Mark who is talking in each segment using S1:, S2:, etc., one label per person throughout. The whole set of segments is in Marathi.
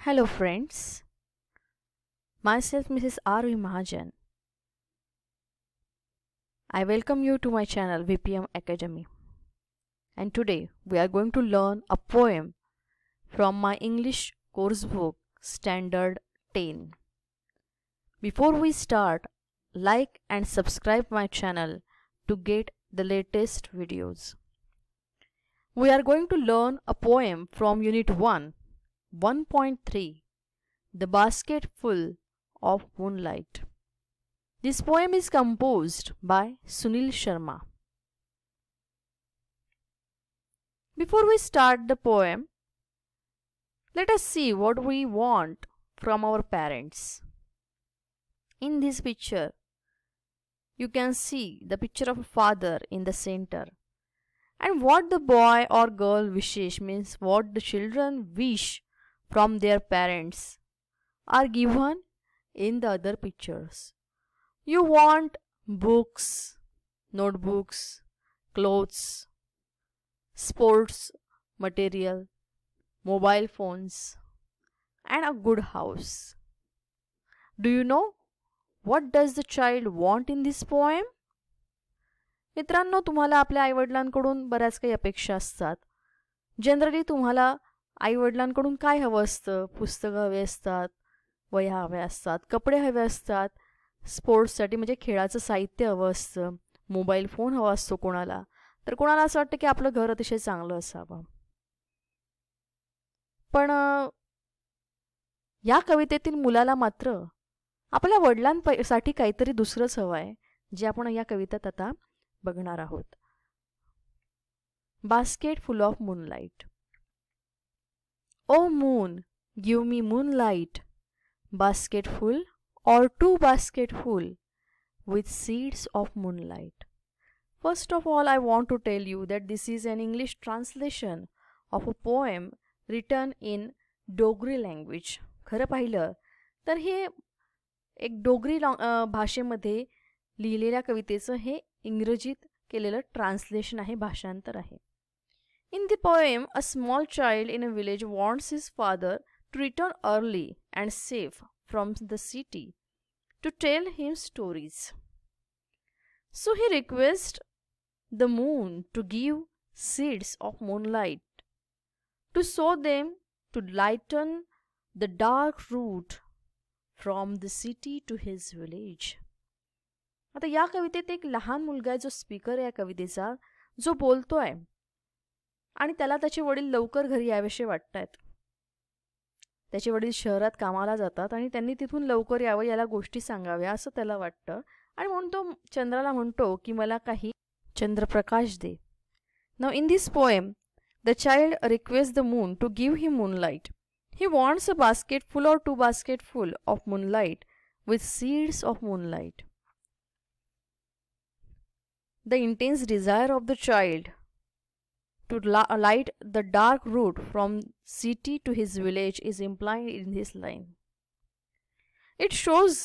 S1: Hello friends, myself Mrs. R.V. Mahajan. I welcome you to my channel VPM Academy, and today we are going to learn a poem from my English course book Standard 10. Before we start, like and subscribe my channel to get the latest videos. We are going to learn a poem from Unit 1, 1.3, The Basketful of Moonlight. This poem is composed by Sunil Sharma. Before we start the poem, let us see what we want from our parents. In this picture, you can see the picture of a father in the center. And what the boy or girl wishes means what the children wish from their parents are given in the other pictures. You want books, notebooks, clothes, sports material, mobile phones, and a good house. Do you know what does the child want in this poem? मित्रांनो, तुम्हाला आपल्या आईवडिलांकडून बऱ्याच काही अपेक्षा असतात. जनरली तुम्हाला आईवडिलांकडून काय हवं असतं? पुस्तकं हवे असतात, वह्या हव्या असतात, कपडे हवे असतात, स्पोर्ट्ससाठी म्हणजे खेळाचं साहित्य हवं असतं, मोबाईल फोन हवा असतो कोणाला, तर कोणाला असं वाटतं की आपलं घर अतिशय चांगलं असावं. पण या कवितेतील मुलाला मात्र आपल्या वडिलांसाठी काहीतरी दुसरंच हवं आहे, जे आपण या कवितेत आता बघणार आहोत. Basket full of moonlight. Oh moon, give me moonlight, basketful or two basketful with seeds of moonlight. First of all, I want to tell you that this is an English translation of a poem written in Dogri language. खरं पाहिलं तर हे एक डोगरी भाषेमध्ये लिहिलेल्या कवितेचं हे इंग्रजीत केलेलं ट्रान्सलेशन आहे, भाषांतर आहे. In the poem, a small child in a village wants his father to return early and safe from the city to tell him stories. So he requests the moon to give seeds of moonlight to sow them to lighten the dark route from the city to his village. आता या कवितेत एक लहान मुलगा आहे जो स्पीकर आहे या कवितेचा, जो बोलतोय आणि त्याला त्याचे वडील लवकर घरी यावेसे वाटतायत. त्याचे वडील शहरात कामाला जातात आणि त्यांनी तिथून लवकर यावं, याला गोष्टी सांगाव्या असं त्याला वाटतं. आणि म्हणून तो चंद्राला म्हणतो की मला काही चंद्रप्रकाश दे. Now in this poem the child request the moon to give him moonlight. He wants a basket full or two basket full of moonlight with seeds of moonlight. The intense desire of the child to light the dark route from city to his village is implied in this line. It shows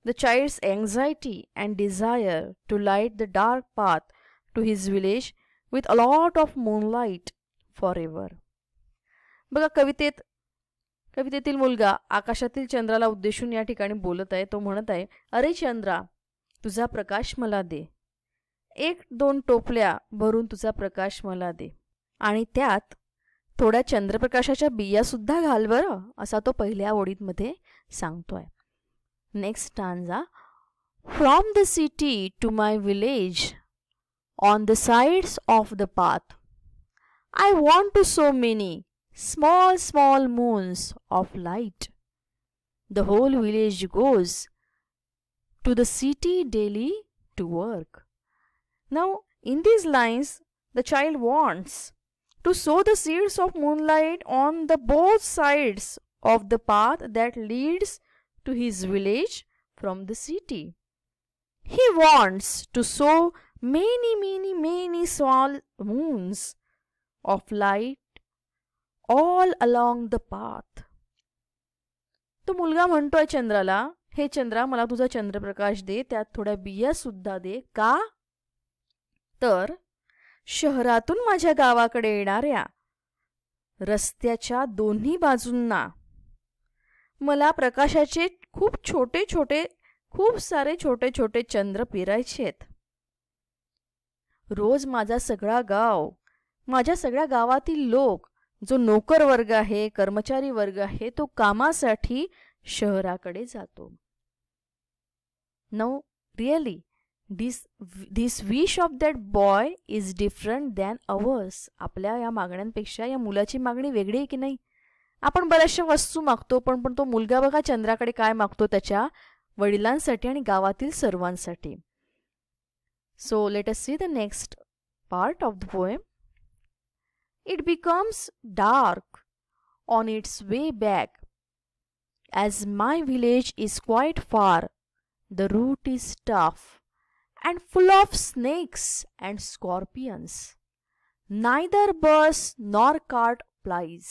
S1: the child's anxiety and desire to light the dark path to his village with a lot of moonlight forever. बघा, कवितेतील मुलगा आकाशातील चंद्राला उद्देशून या ठिकाणी बोलत आहे. तो म्हणत आहे, अरे चंद्रा, तुझा प्रकाश मला दे. 1-2 टोपल्या भरून तुझा प्रकाश मला दे, आणि त्यात थोड्या चंद्रप्रकाशाच्या बिया सुद्धा घाल बरं, असा तो पहिल्या ओळीमध्ये सांगतोय. Next stanza. From the city to my village on the sides of the path I want to sow many small small moons of light. The whole village goes to the city daily to work. Now, in these lines, the child wants to sow the seeds of moonlight on the both sides of the path that leads to his village from the city. He wants to sow many small moons of light all along the path. तो मुलगा म्हणतोय चंद्राला, हे चंद्रा, मला तुझा चंद्रप्रकाश दे, त्यात थोड्या बिया सुद्धा दे. का? तर शहरातून माझ्या गावाकडे येणाऱ्या रस्त्याच्या दोन्ही बाजूंना मला प्रकाशाचे खूप सारे छोटे छोटे चंद्र पेरायचेत. रोज माझा सगळ्या गावातील लोक, जो नोकर वर्ग आहे, कर्मचारी वर्ग आहे, तो कामासाठी शहराकडे जातो. Now, really, this wish of that boy is different than ours. आपल्या या मागण्यांपेक्षा या मुलाची मागणी वेगळी आहे की नाही? आपण बऱ्याचशा वस्तू मागतो, पण तो मुलगा बघा चंद्राकडे काय मागतो त्याच्या वडिलांसाठी आणि गावातील सर्वांसाठी. So let us see the next part of the poem. It becomes dark on its way back. As my village is quite far, the route is tough and full of snakes and scorpions. Neither bus nor cart plies.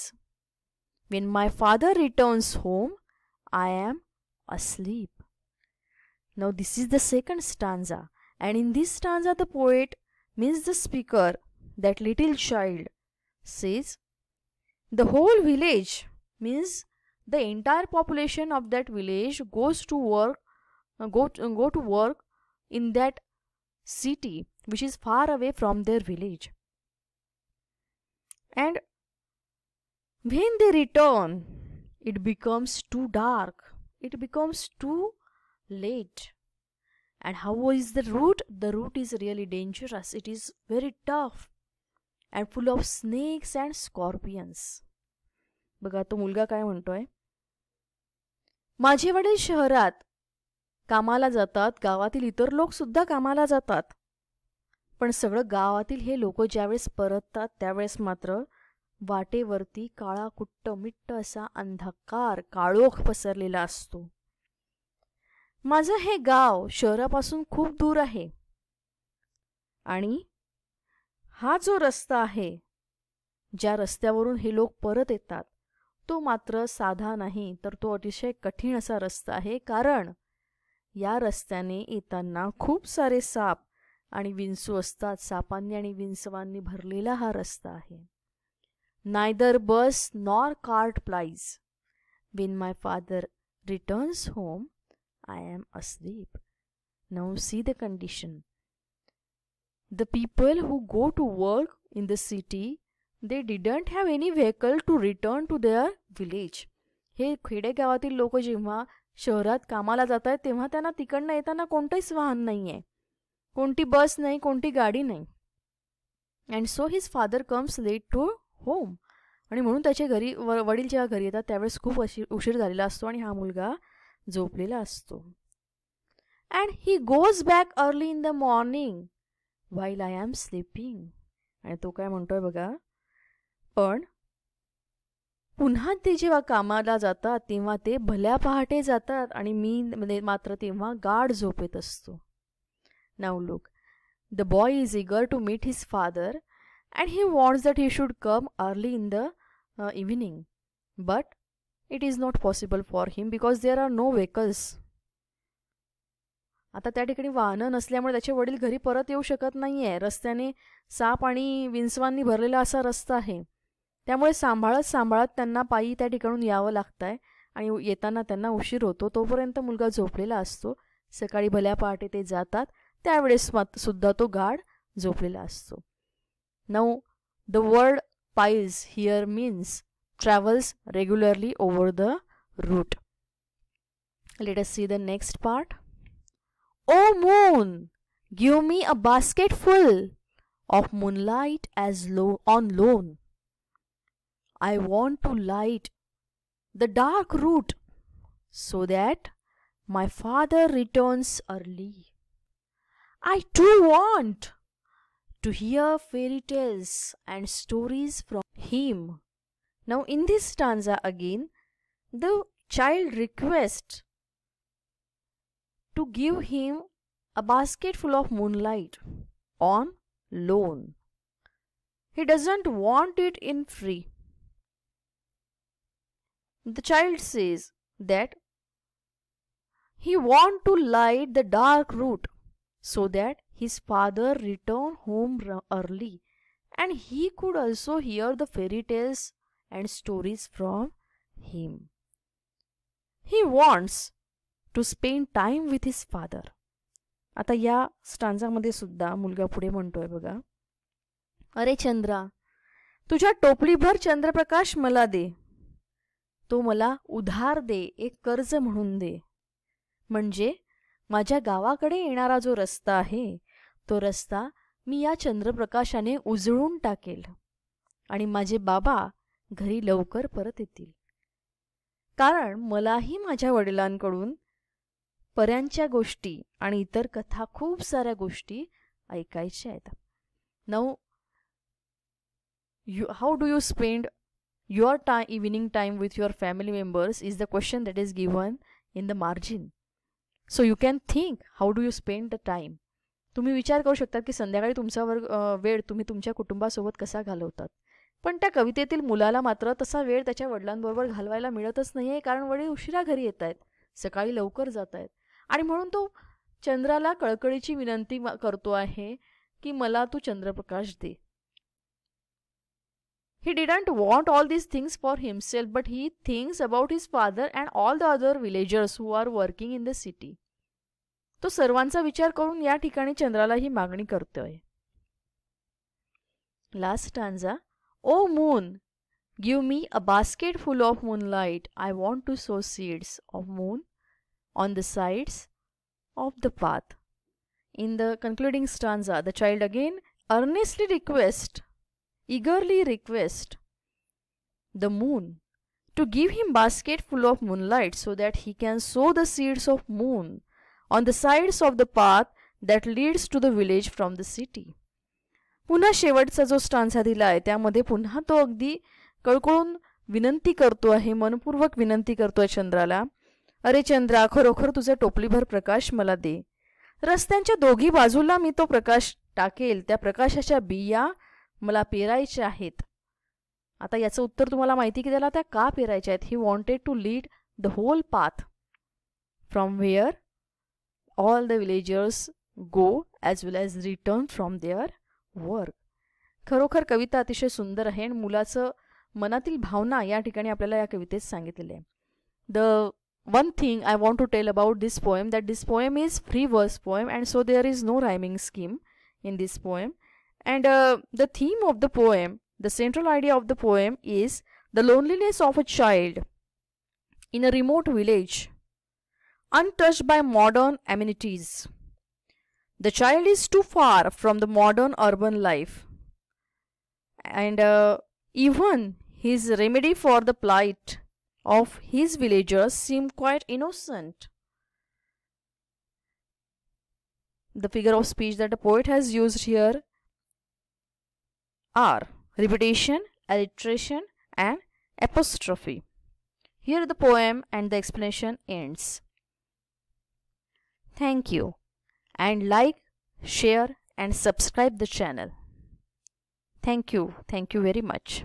S1: When my father returns home, I am asleep. Now this is the second stanza, and in this stanza the poet, means the speaker, that little child, says the whole village, means the entire population of that village goes to work go to work in that city which is far away from their village. And when they return, it becomes too dark, it becomes too late. And how is the route? The route is really dangerous, it is very tough and full of snakes and scorpions. बघा तो मुलगा काय म्हणतोय, माझे वडील शहरात कामाला जातात, गावातील इतर लोक सुद्धा कामाला जातात, पण सगळं गावातील हे लोक ज्यावेळेस परततात त्यावेळेस मात्र वाटेवरती काळा कुट्ट मिट्ट असा अंधकार काळोख पसरलेला असतो. माझं हे गाव शहरापासून खूप दूर आहे आणि हा जो रस्ता आहे, ज्या रस्त्यावरून हे लोक परत येतात, तो मात्र साधा नाही, तर तो अतिशय कठीण असा रस्ता आहे. कारण या रस्त्याने येताना खूप सारे साप आणि विंचू असतात. सापांनी आणि विंचवांनी भरलेला हा रस्ता आहे. Neither bus nor cart plies. When my father returns home, I am asleep. Now see the condition. The people who go to work in the city, they didn't have any vehicle to return to their village. हे खेडेगावातील लोक जेव्हा शहरात कामाला जात आहेत तेव्हा त्यांना तिकडनं येताना कोणतंच वाहन नाही आहे, कोणती बस नाही, कोणती गाडी नाही. And so his father comes late to home. आणि म्हणून त्याच्या घरी वडील जेव्हा घरी येतात त्यावेळेस खूप उशीर झालेला असतो आणि हा मुलगा झोपलेला असतो. And he goes back early in the morning while I am sleeping. आणि तो काय म्हणतोय बघा, पण पुन्हा ते जेव्हा कामाला जातात तेव्हा ते भल्या पहाटे जातात आणि मी मात्र तेव्हा गाढ झोपेत असतो. Now look, the boy is eager to meet his father and he wants that he should come early in the evening, but it is not possible for him because there are no vehicles. आता त्या ठिकाणी वाहनं नसल्यामुळे त्याचे वडील घरी परत येऊ शकत नाही आहे. रस्त्याने साप आणि विंचवांनी भरलेला असा रस्ता आहे, त्यामुळे सांभाळत त्यांना पायी त्या ठिकाणून यावं लागतं आहे आणि येताना त्यांना उशीर होतो. तोपर्यंत मुलगा झोपलेला असतो. सकाळी भल्या पहाटे ते जातात, त्यावेळेस सुद्धा तो गाढ झोपलेला असतो. Now the word plies here means travels regularly over the route. Let us see the next part. O moon, give me a basketful of moonlight as on loan. I want to light the dark route so that my father returns early. I too want to hear fairy tales and stories from him. Now in this stanza again, the child requests to give him a basket full of moonlight on loan. He doesn't want it in free. The child says that he wants to light the dark route so that his father return home early and he could also hear the fairy tales and stories from him. He wants to spend time with his father. आता या स्टांजामध्ये सुद्धा मुलगा पुढे म्हणतोय बघा, अरे चंद्रा, तुझ्या टोपलीभर चंद्रप्रकाश मला दे. तो मला उधार दे, एक कर्ज म्हणून दे. म्हणजे माझ्या गावाकडे येणारा जो रस्ता आहे तो रस्ता मी या चंद्रप्रकाशाने उजळून टाकेल आणि माझे बाबा घरी लवकर परत येतील. कारण मलाही माझ्या वडिलांकडून पर्यांच्या गोष्टी आणि इतर कथा खूप साऱ्या गोष्टी ऐकायच्या आहेत. Now how do you spend your evening time with your family members is the question that is given in the margin. So you can think how do you spend the time. तुम्ही विचार करू शकता की संध्याकाळी तुमचा वेळ तुम्ही तुमच्या कुटुंबासोबत कसा घालवतात. पण त्या कवितेतील मुलाला मात्र तसा वेळ त्याच्या वडिलांबरोबर घालवायला मिळतच नाहीये, कारण वडील उशिरा घरी येत आहेत, सकाळी लवकर जात आहेत. आणि म्हणून तो चंद्राला कळकळीची विनंती करतो आहे की मला तू चंद्रप्रकाश दे. He didn't want all these things for himself, but he thinks about his father and all the other villagers who are working in the city. तो सर्वांचा विचार करून या ठिकाणी चंद्राला ही मागणी करतोय. Last stanza. O moon, give me a basket full of moonlight. I want to sow seeds of moon on the sides of the path. In the concluding stanza, the child again eagerly request the moon to give him basket full of moonlight so that he can sow the seeds of moon on the sides of the path that leads to the village from the city. पुन्हा शेवटचा जो स्टांझा दिला आहे त्यामध्ये पुन्हा तो अगदी कळकळून विनंती करतो आहे, मनपूर्वक विनंती करतोय चंद्राला, अरे चंद्रा, खरोखर तुझे टोपलीभर प्रकाश मला दे. रस्त्यांच्या दोघी बाजूला मी तो प्रकाश टाकेल, त्या प्रकाशाच्या बिया मला पेरायच्या आहेत. आता याचं उत्तर तुम्हाला माहिती की त्याला त्या का पेरायच्या आहेत. He wanted to lead the whole path from where all the villagers go as well as return from their work. खरोखर कविता अतिशय सुंदर आहे आणि मुलाचं मनातील भावना या ठिकाणी आपल्याला या कवितेत सांगितलेली आहे. The one thing I want to tell about this poem, that this poem is free verse poem, and so there is no rhyming scheme in this poem. And the theme of the poem, the central idea of the poem is the loneliness of a child in a remote village, untouched by modern amenities. The child is too far from the modern urban life, and even his remedy for the plight of his villagers seem quite innocent. The figure of speech that the poet has used here are repetition, alliteration, and apostrophe. Here the poem and the explanation ends. Thank you, and like, share, and subscribe the channel. Thank you very much.